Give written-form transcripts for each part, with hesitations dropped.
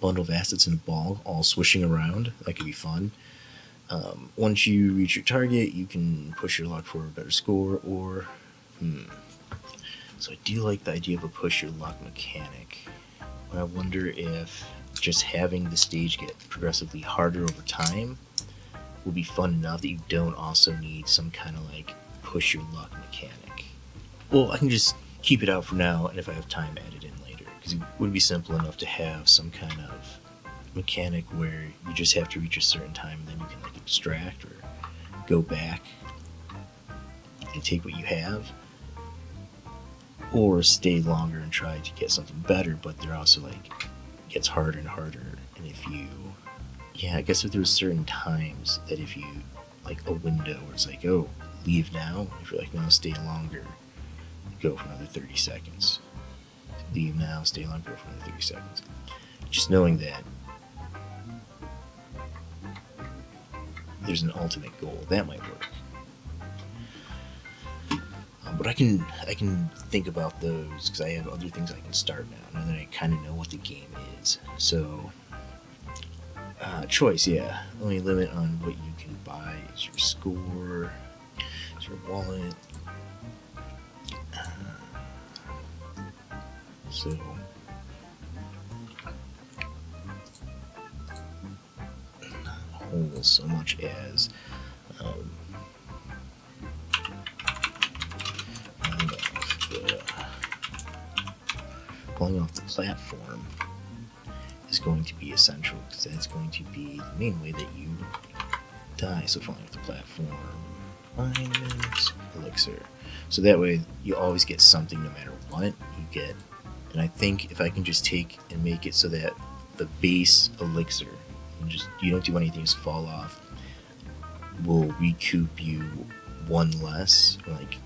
bundle of assets in a ball, all swishing around. That could be fun. Once you reach your target, you can push your luck for a better score, or... So I do like the idea of a push your luck mechanic. But I wonder if just having the stage get progressively harder over time will be fun enough that you don't also need some kind of like push your luck mechanic. Well, I can just keep it out for now, and if I have time, add it in later. Because it would be simple enough to have some kind of mechanic where you just have to reach a certain time and then you can like extract or go back and take what you have, or stay longer and try to get something better, but they're also like gets harder and harder. And if you, I guess if there's certain times that if you like a window where it's like, oh, leave now, if you're like, no, stay longer, go for another 30 seconds, leave now, stay longer, go for another 30 seconds. Just knowing that there's an ultimate goal, that might work. But I can think about those because I have other things I can start now that I kind of know what the game is. So, choice, only limit on what you can buy is your score, is your wallet. So, not a whole so much as falling off the platform is going to be essential because that's going to be the main way that you die. So falling off the platform, minus elixir. So that way you always get something no matter what you get. And I think if I can just take and make it so that the base elixir, you don't do anything, just fall off, will recoup you 1 less, or like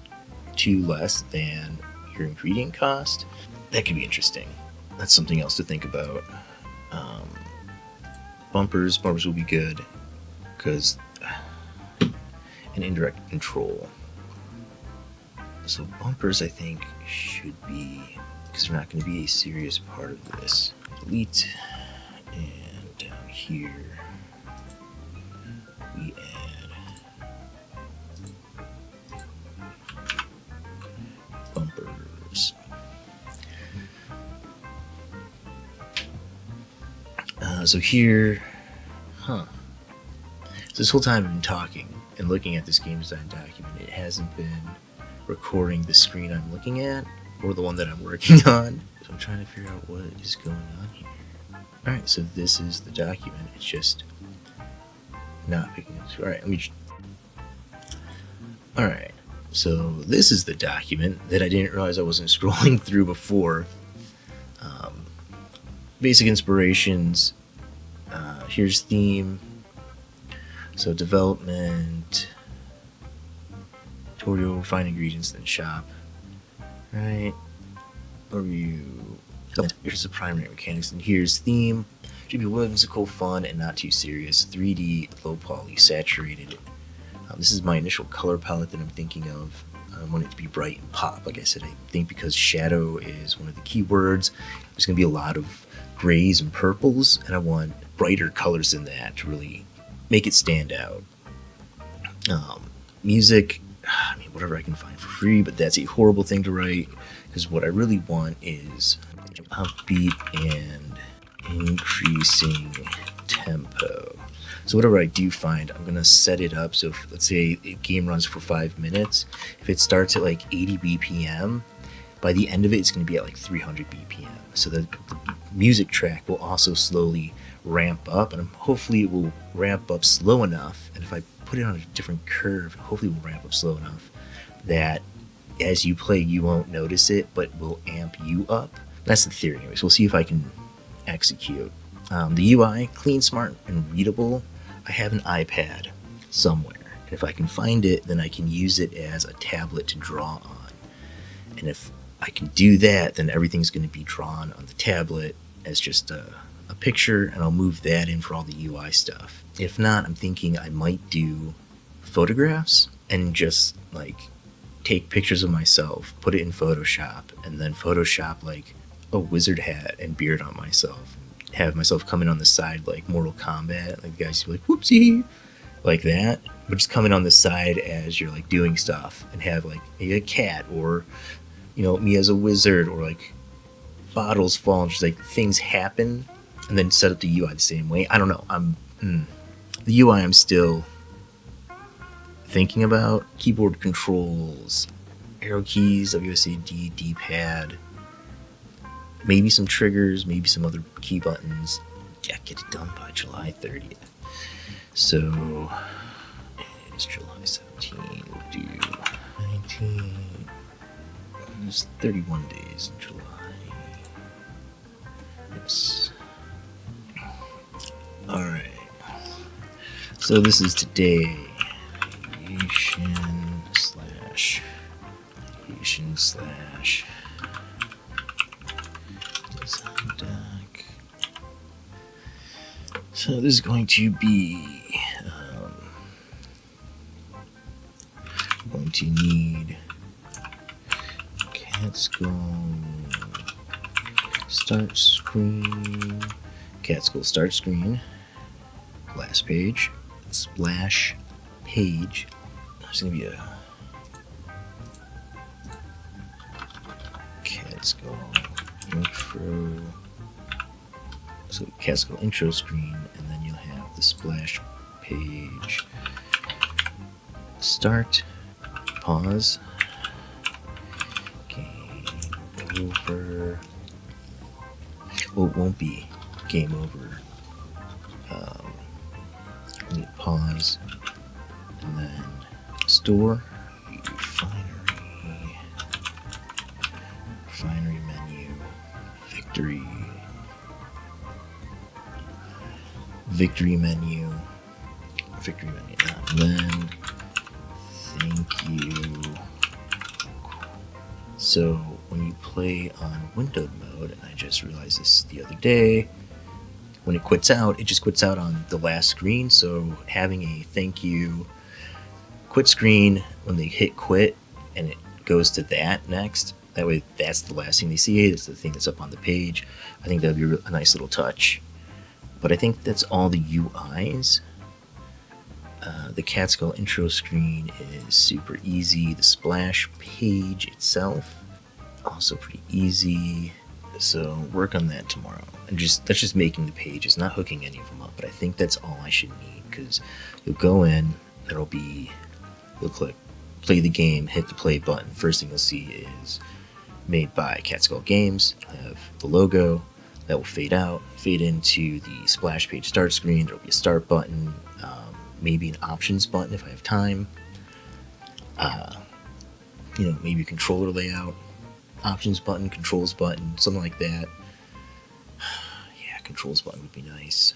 2 less than your ingredient cost. That could be interesting. That's something else to think about. Bumpers will be good because an indirect control. So bumpers, I think, should be, because they're not going to be a serious part of this. Delete, and down here we add bumpers. So here, so this whole time I've been talking and looking at this game design document, it hasn't been recording the screen I'm looking at or the one that I'm working on. So I'm trying to figure out what is going on here. Alright, so this is the document. It's just not picking up. Alright, Alright, so this is the document that I didn't realize I wasn't scrolling through before. Basic inspirations. Here's theme. So development, tutorial, refine ingredients, then shop. Right. Review. Here's the primary mechanics, and here's theme. Should be whimsical, fun, and not too serious. 3D, low poly, saturated. This is my initial color palette that I'm thinking of. I want it to be bright and pop. Like I said, I think because shadow is one of the key words, there's going to be a lot of grays and purples, and I want brighter colors than that to really make it stand out. Music, I mean, whatever I can find for free, but that's a horrible thing to write, because what I really want is upbeat and increasing tempo. So whatever I do find, I'm going to set it up so if, let's say, a game runs for 5 minutes, if it starts at like 80 BPM, by the end of it, it's going to be at like 300 BPM. So the music track will also slowly ramp up, and hopefully it will ramp up slow enough, and if I put it on a different curve, hopefully it will ramp up slow enough that as you play you won't notice it, but will amp you up. That's the theory anyways. We'll see if I can execute. The UI, clean, smart, and readable. I have an iPad somewhere, and if I can find it, then I can use it as a tablet to draw on. And if I can do that, then everything's going to be drawn on the tablet as just a picture, and I'll move that in for all the UI stuff. If not, I'm thinking I might do photographs and just like take pictures of myself, put it in Photoshop, and then Photoshop like a wizard hat and beard on myself, have myself come in on the side like Mortal Kombat, like the guys be like whoopsie, like that, but just come in on the side as you're like doing stuff and have like maybe a cat or me as a wizard or like bottles fall and just like things happen, and then set up the UI the same way. I don't know. The UI I'm still thinking about. Keyboard controls, arrow keys, WSAD, D-pad, maybe some triggers, maybe some other key buttons. Yeah, get it done by July 30th. So it is July 17th. We'll do 19. There's 31 days in July. Yes. Alright. So this is today. Ideation slash design deck. So this is going to be going to need Catskill start screen, Catskill start screen, last page, splash page. There's gonna be a Catskill intro, so Catskill intro screen, and then you'll have the splash page. Start, pause, game over. Well, it won't be game over. You pause, and then store, refinery menu, victory menu, and then thank you. So when you play on windowed mode, and I just realized this the other day, when it quits out, it just quits out on the last screen. So having a thank you quit screen when they hit quit and it goes to that next, that way that's the last thing they see, it's the thing that's up on the page. I think that would be a nice little touch. But I think that's all the UIs. The Catskill intro screen is super easy. The splash page itself, also pretty easy. So work on that tomorrow. And that's just making the pages, not hooking any of them up. But I think that's all I should need, because you'll go in, you'll click play the game, hit the play button. First thing you'll see is made by Catskill Games. You'll have the logo that will fade out, fade into the splash page start screen. There'll be a start button, maybe an options button if I have time. Maybe a controller layout, options button, controls button, something like that. Yeah, controls button would be nice.